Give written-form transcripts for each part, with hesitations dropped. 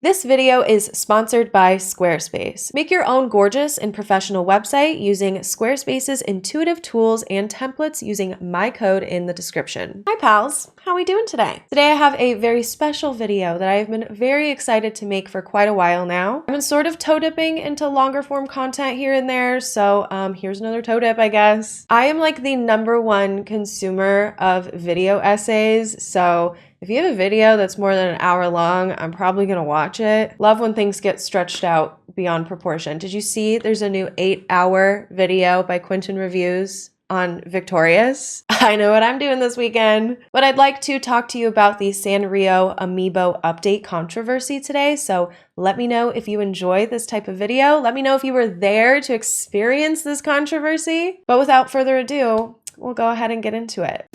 This video is sponsored by Squarespace. Make your own gorgeous and professional website using Squarespace's intuitive tools and templates using my code in the description. Hi pals, how are we doing today? Today I have a very special video that I've been very excited to make for quite a while now. I've been sort of toe dipping into longer form content here and there, so here's another toe dip, I guess. I am like the #1 consumer of video essays, so if you have a video that's more than an hour long, I'm probably gonna watch it. Love when things get stretched out beyond proportion. Did you see there's a new 8-hour video by Quentin Reviews on Victorious? I know what I'm doing this weekend. But I'd like to talk to you about the Sanrio Amiibo update controversy today. So let me know if you enjoy this type of video. Let me know if you were there to experience this controversy. But without further ado, we'll go ahead and get into it.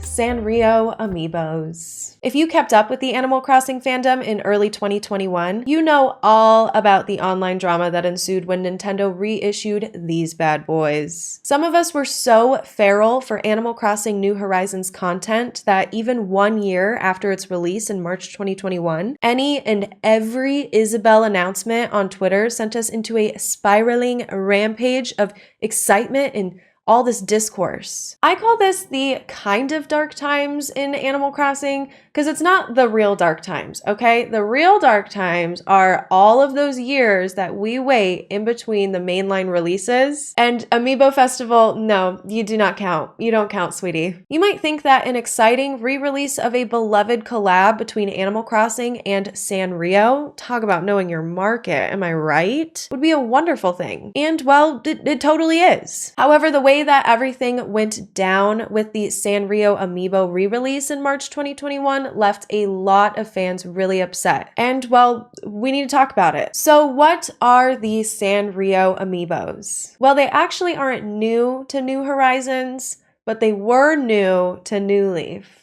Sanrio Amiibos. If you kept up with the Animal Crossing fandom in early 2021, you know all about the online drama that ensued when Nintendo reissued these bad boys. Some of us were so feral for Animal Crossing New Horizons content that even 1 year after its release in March 2021, any and every Isabelle announcement on Twitter sent us into a spiraling rampage of excitement and all this discourse. I call this the kind of dark times in Animal Crossing because it's not the real dark times, okay? The real dark times are all of those years that we wait in between the mainline releases. And Amiibo Festival, no, you do not count. You don't count, sweetie. You might think that an exciting re-release of a beloved collab between Animal Crossing and Sanrio, talk about knowing your market, am I right? Would be a wonderful thing. And well, it totally is. However, the way that everything went down with the Sanrio Amiibo re-release in March 2021 left a lot of fans really upset. And well, we need to talk about it. So what are the Sanrio Amiibos? Well, they actually aren't new to New Horizons, but they were new to New Leaf.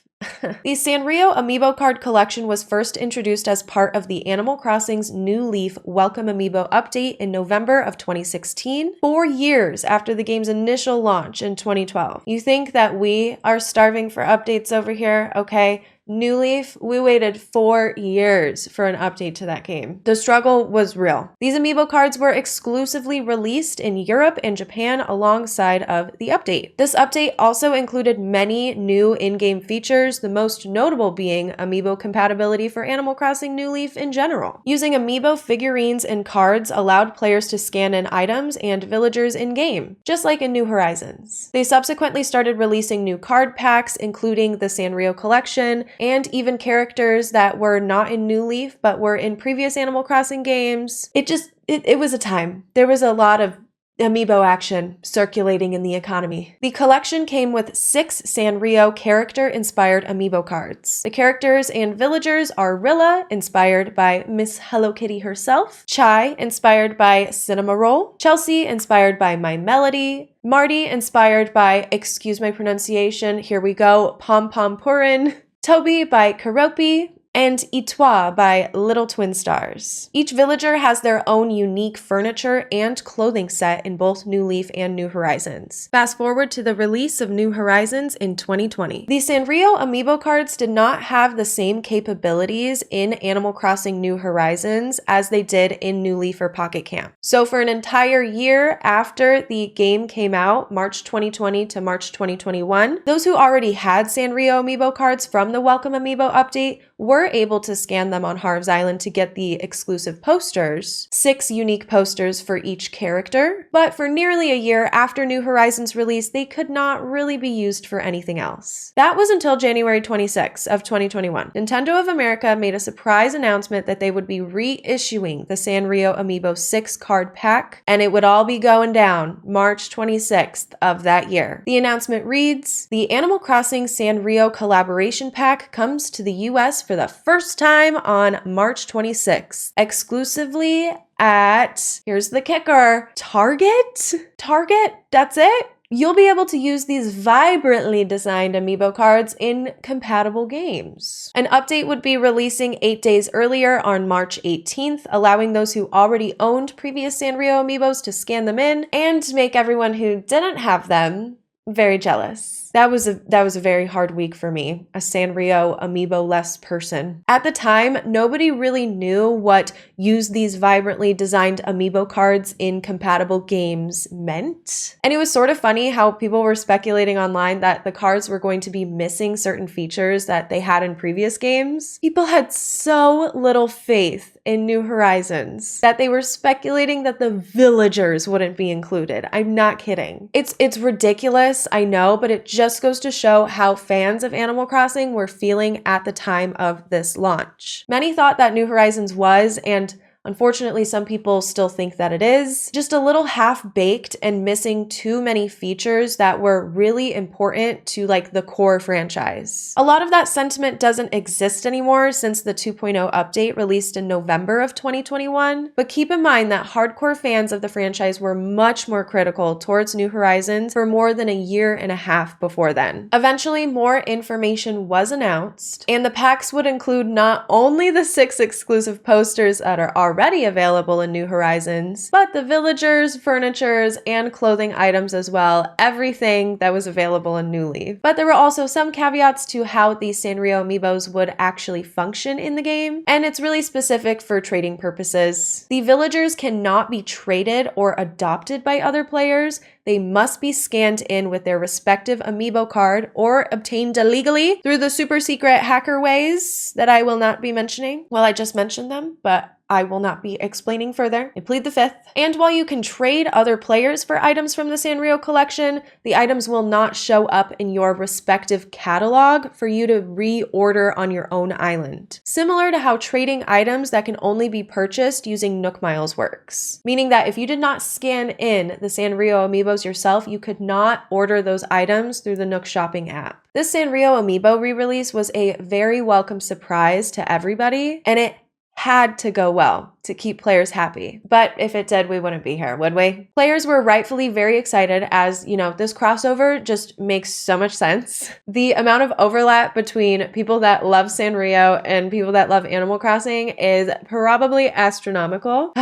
The Sanrio Amiibo card collection was first introduced as part of the Animal Crossing's New Leaf Welcome Amiibo update in November of 2016, 4 years after the game's initial launch in 2012. You think that we are starving for updates over here? Okay. New Leaf, we waited 4 years for an update to that game. The struggle was real. These Amiibo cards were exclusively released in Europe and Japan alongside of the update. This update also included many new in-game features, the most notable being Amiibo compatibility for Animal Crossing New Leaf in general. Using Amiibo figurines and cards allowed players to scan in items and villagers in-game, just like in New Horizons. They subsequently started releasing new card packs, including the Sanrio collection, and even characters that were not in New Leaf but were in previous Animal Crossing games. It was a time. There was a lot of Amiibo action circulating in the economy. The collection came with 6 Sanrio character-inspired Amiibo cards. The characters and villagers are Rilla, inspired by Miss Hello Kitty herself, Chai, inspired by Cinema Roll, Chelsea, inspired by My Melody, Marty, inspired by, excuse my pronunciation, here we go, Pom Pom Purin, Toby by Karopi, and Itwa by Little Twin Stars. Each villager has their own unique furniture and clothing set in both New Leaf and New Horizons. Fast forward to the release of New Horizons in 2020. The Sanrio Amiibo cards did not have the same capabilities in Animal Crossing New Horizons as they did in New Leaf or Pocket Camp. So for an entire year after the game came out, March 2020 to March 2021, those who already had Sanrio Amiibo cards from the Welcome Amiibo update were able to scan them on Harv's Island to get the exclusive posters, 6 unique posters for each character, but for nearly a year after New Horizons release, they could not really be used for anything else. That was until January 26 of 2021. Nintendo of America made a surprise announcement that they would be reissuing the Sanrio Amiibo 6 card pack, and it would all be going down March 26th of that year. The announcement reads, "The Animal Crossing Sanrio collaboration pack comes to the US for the first time on March 26th, exclusively at," here's the kicker, Target? Target? That's it? You'll be able to use these vibrantly designed Amiibo cards in compatible games. An update would be releasing 8 days earlier on March 18th, allowing those who already owned previous Sanrio Amiibos to scan them in and make everyone who didn't have them very jealous. That was a very hard week for me, a Sanrio Amiibo-less person. At the time, nobody really knew what use these vibrantly designed Amiibo cards in compatible games meant. And it was sort of funny how people were speculating online that the cards were going to be missing certain features that they had in previous games. People had so little faith in New Horizons that they were speculating that the villagers wouldn't be included. I'm not kidding. It's ridiculous, I know, but it just goes to show how fans of Animal Crossing were feeling at the time of this launch. Many thought that New Horizons was, and unfortunately, some people still think that it is, just a little half-baked and missing too many features that were really important to like the core franchise. A lot of that sentiment doesn't exist anymore since the 2.0 update released in November of 2021, but keep in mind that hardcore fans of the franchise were much more critical towards New Horizons for more than a year and a half before then. Eventually, more information was announced, and the packs would include not only the 6 exclusive posters that are already available in New Horizons, but the villagers, furnitures, and clothing items as well, everything that was available in New Leaf. But there were also some caveats to how these Sanrio Amiibos would actually function in the game, and it's really specific for trading purposes. The villagers cannot be traded or adopted by other players. They must be scanned in with their respective Amiibo card or obtained illegally through the super secret hacker ways that I will not be mentioning. Well, I just mentioned them, but I will not be explaining further. I plead the fifth. And while you can trade other players for items from the Sanrio collection, the items will not show up in your respective catalog for you to reorder on your own island. Similar to how trading items that can only be purchased using Nook Miles works. Meaning that if you did not scan in the Sanrio Amiibos yourself, you could not order those items through the Nook shopping app. This Sanrio Amiibo re-release was a very welcome surprise to everybody, and it had to go well to keep players happy. But if it did, we wouldn't be here, would we? Players were rightfully very excited as, you know, this crossover just makes so much sense. The amount of overlap between people that love Sanrio and people that love Animal Crossing is probably astronomical.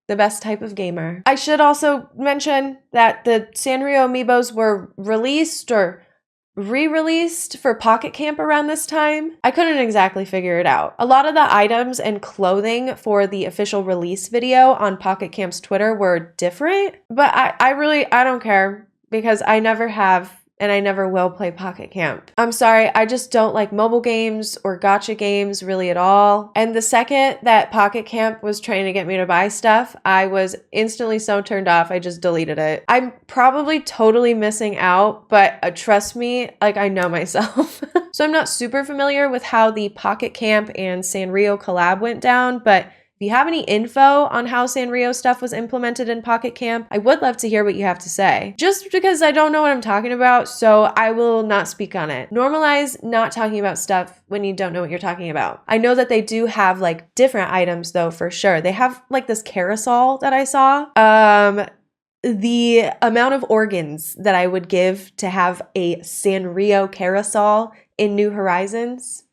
The best type of gamer. I should also mention that the Sanrio Amiibos were released or re-released for Pocket Camp around this time. I couldn't exactly figure it out. A lot of the items and clothing for the official release video on Pocket Camp's Twitter were different, but I don't care because I never have and I never will play Pocket Camp. I'm sorry, I just don't like mobile games or gacha games really at all. And the second that Pocket Camp was trying to get me to buy stuff, I was instantly so turned off, I just deleted it. I'm probably totally missing out, but trust me, like I know myself. So I'm not super familiar with how the Pocket Camp and Sanrio collab went down, but if you have any info on how Sanrio stuff was implemented in Pocket Camp, I would love to hear what you have to say. Just because I don't know what I'm talking about, so I will not speak on it. Normalize not talking about stuff when you don't know what you're talking about. I know that they do have like different items though, for sure. They have like this carousel that I saw. The amount of organs that I would give to have a Sanrio carousel in New Horizons.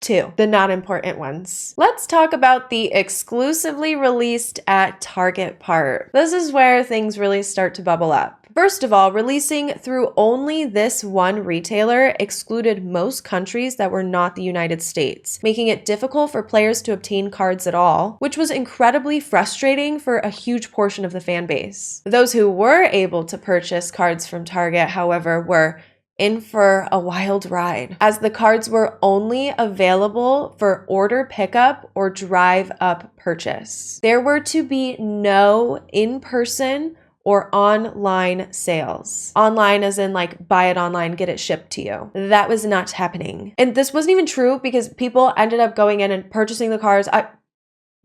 2, the not important ones. Let's talk about the exclusively released at Target part. This is where things really start to bubble up. First of all, releasing through only this one retailer excluded most countries that were not the United States, making it difficult for players to obtain cards at all, which was incredibly frustrating for a huge portion of the fan base. Those who were able to purchase cards from Target, however, were in for a wild ride, as the cards were only available for order pickup or drive up purchase. There were to be no in-person or online sales. Online as in like buy it online, get it shipped to you. That was not happening. And this wasn't even true because people ended up going in and purchasing the cards.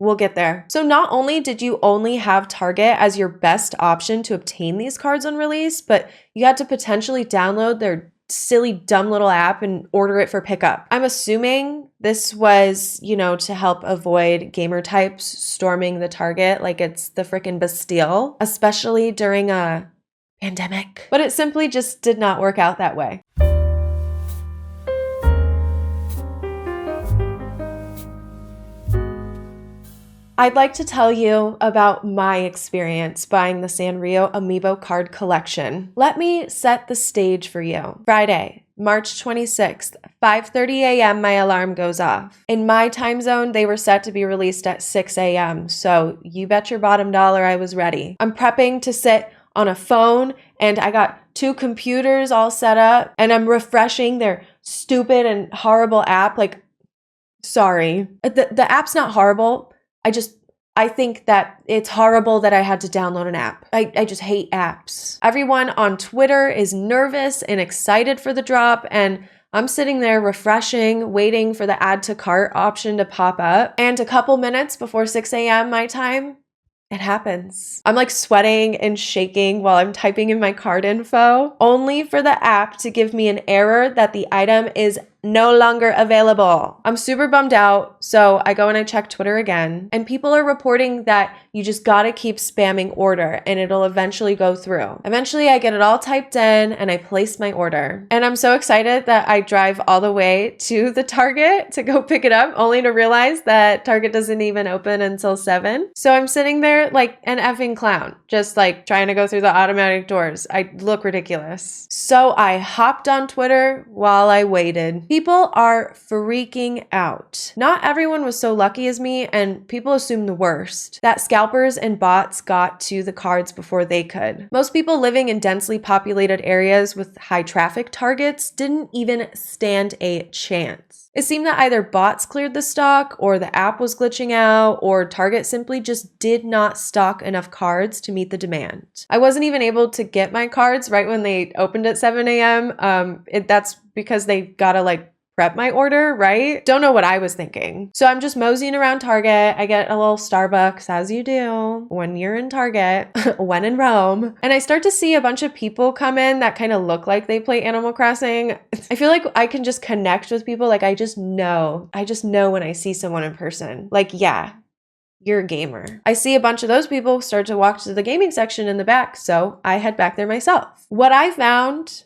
We'll get there. So not only did you only have Target as your best option to obtain these cards on release, but you had to potentially download their silly, dumb little app and order it for pickup. I'm assuming this was, you know, to help avoid gamer types storming the Target like it's the frickin' Bastille, especially during a pandemic. But it simply just did not work out that way. I'd like to tell you about my experience buying the Sanrio Amiibo card collection. Let me set the stage for you. Friday, March 26th, 5:30 a.m. my alarm goes off. In my time zone, they were set to be released at 6 a.m., so you bet your bottom dollar I was ready. I'm prepping to sit on a phone, and I got 2 computers all set up, and I'm refreshing their stupid and horrible app. Like, sorry. The app's not horrible. I think that it's horrible that I had to download an app. I just hate apps. Everyone on Twitter is nervous and excited for the drop, and I'm sitting there refreshing, waiting for the add to cart option to pop up. And a couple minutes before 6 a.m. my time, it happens. I'm like sweating and shaking while I'm typing in my card info, only for the app to give me an error that the item is no longer available. I'm super bummed out, so I go and I check Twitter again, and people are reporting that you just gotta keep spamming order and it'll eventually go through. Eventually, I get it all typed in and I place my order. And I'm so excited that I drive all the way to the Target to go pick it up, only to realize that Target doesn't even open until 7. So I'm sitting there like an effing clown, just like trying to go through the automatic doors. I look ridiculous. So I hopped on Twitter while I waited. People are freaking out. Not everyone was so lucky as me, and people assume the worst, that scalpers and bots got to the cards before they could. Most people living in densely populated areas with high traffic targets didn't even stand a chance. It seemed that either bots cleared the stock, or the app was glitching out, or Target simply just did not stock enough cards to meet the demand. I wasn't even able to get my cards right when they opened at 7 a.m. That's because they gotta like prep my order, right? Don't know what I was thinking. So I'm just moseying around Target. I get a little Starbucks, as you do when you're in Target, when in Rome. And I start to see a bunch of people come in that kind of look like they play Animal Crossing. I feel like I can just connect with people. Like I just know when I see someone in person. Like, yeah, you're a gamer. I see a bunch of those people start to walk to the gaming section in the back, so I head back there myself. What I found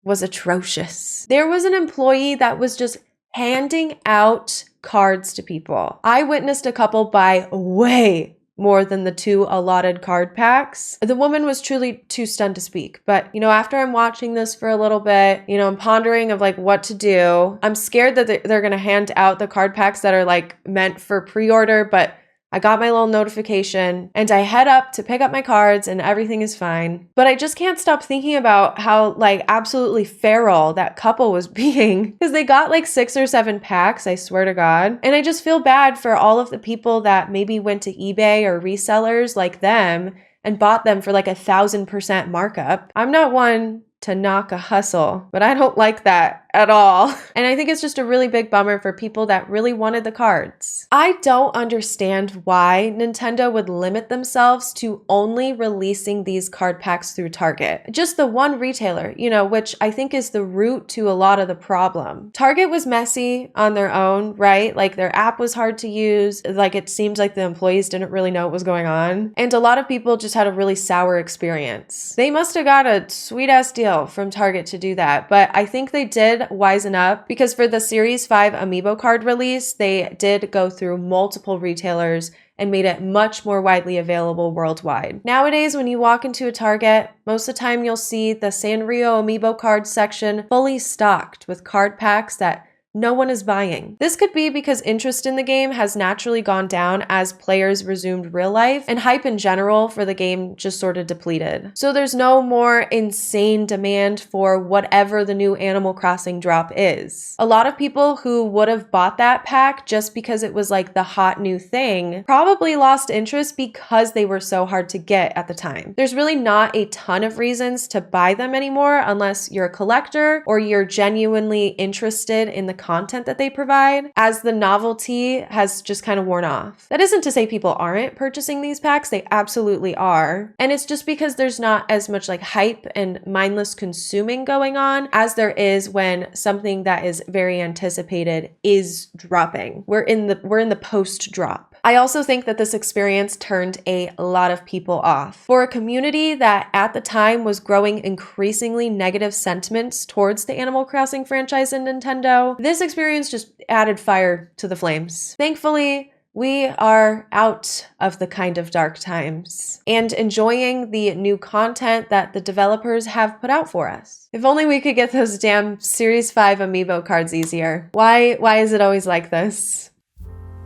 was atrocious. There was an employee that was just handing out cards to people. I witnessed a couple buy way more than the 2 allotted card packs. The woman was truly too stunned to speak. But, after I'm watching this for a little bit, I'm pondering of like what to do. I'm scared that they're gonna hand out the card packs that are like meant for pre-order, but I got my little notification and I head up to pick up my cards and everything is fine. But I just can't stop thinking about how like absolutely feral that couple was being, because they got like 6 or 7 packs, I swear to God. And I just feel bad for all of the people that maybe went to eBay or resellers like them and bought them for like 1,000% markup. I'm not one to knock a hustle, but I don't like that at all. And I think it's just a really big bummer for people that really wanted the cards. I don't understand why Nintendo would limit themselves to only releasing these card packs through Target. Just the one retailer, which I think is the root to a lot of the problem. Target was messy on their own, right? Like their app was hard to use. Like it seems like the employees didn't really know what was going on. And a lot of people just had a really sour experience. They must have got a sweet ass deal from Target to do that, but I think they did wisen up, because for the Series 5 Amiibo card release, they did go through multiple retailers and made it much more widely available worldwide. Nowadays, when you walk into a Target, most of the time you'll see the Sanrio Amiibo card section fully stocked with card packs that no one is buying. This could be because interest in the game has naturally gone down as players resumed real life, and hype in general for the game just sort of depleted. So there's no more insane demand for whatever the new Animal Crossing drop is. A lot of people who would have bought that pack just because it was like the hot new thing probably lost interest because they were so hard to get at the time. There's really not a ton of reasons to buy them anymore unless you're a collector or you're genuinely interested in the content that they provide, as the novelty has just kind of worn off. That isn't to say people aren't purchasing these packs, they absolutely are. And it's just because there's not as much like hype and mindless consuming going on as there is when something that is very anticipated is dropping. We're in the post drop. I also think that this experience turned a lot of people off. For a community that at the time was growing increasingly negative sentiments towards the Animal Crossing franchise and Nintendo, this experience just added fire to the flames. Thankfully, we are out of the kind of dark times and enjoying the new content that the developers have put out for us. If only we could get those damn Series 5 Amiibo cards easier. Why is it always like this?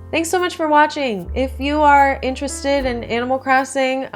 Thanks so much for watching. If you are interested in Animal Crossing,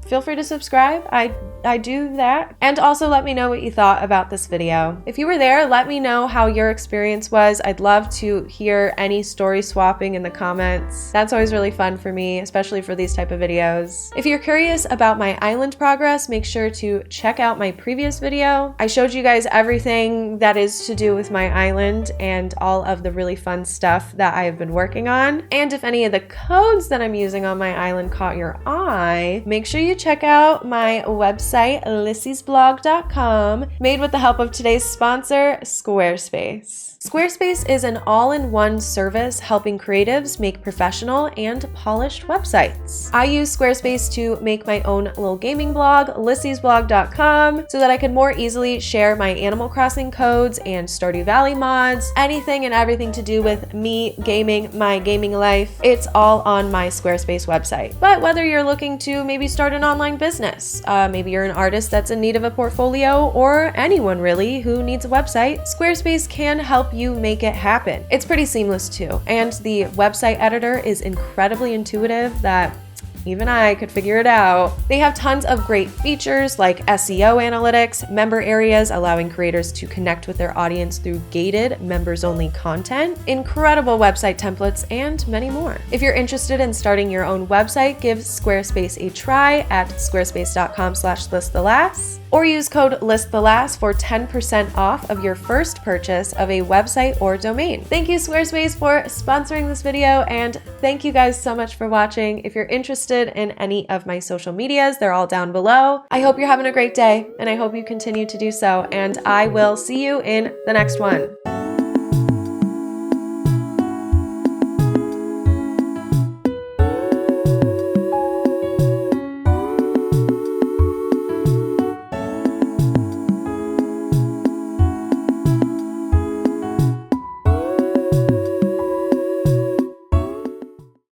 feel free to subscribe. I do that. And also let me know what you thought about this video. If you were there, let me know how your experience was. I'd love to hear any story swapping in the comments. That's always really fun for me, especially for these type of videos. If you're curious about my island progress, make sure to check out my previous video. I showed you guys everything that is to do with my island and all of the really fun stuff that I have been working on. And if any of the codes that I'm using on my island caught your eye, make sure you check out my website, lissesblog.com, made with the help of today's sponsor, Squarespace. Squarespace is an all-in-one service helping creatives make professional and polished websites. I use Squarespace to make my own little gaming blog, lissesblog.com, so that I can more easily share my Animal Crossing codes and Stardew Valley mods, anything and everything to do with me gaming, my gaming life. It's all on my Squarespace website. But whether you're looking to maybe start an online business, maybe you're an artist that's in need of a portfolio, or anyone really who needs a website, Squarespace can help you make it happen. It's pretty seamless too, and the website editor is incredibly intuitive that even I could figure it out. They have tons of great features like SEO analytics, member areas allowing creators to connect with their audience through gated members-only content, incredible website templates, and many more. If you're interested in starting your own website, give Squarespace a try at squarespace.com/listthelass, or use code LISTTHELASS for 10% off of your first purchase of a website or domain. Thank you, Squarespace, for sponsoring this video, and thank you guys so much for watching. If you're interested in any of my social medias, they're all down below. I hope you're having a great day, and I hope you continue to do so, and I will see you in the next one.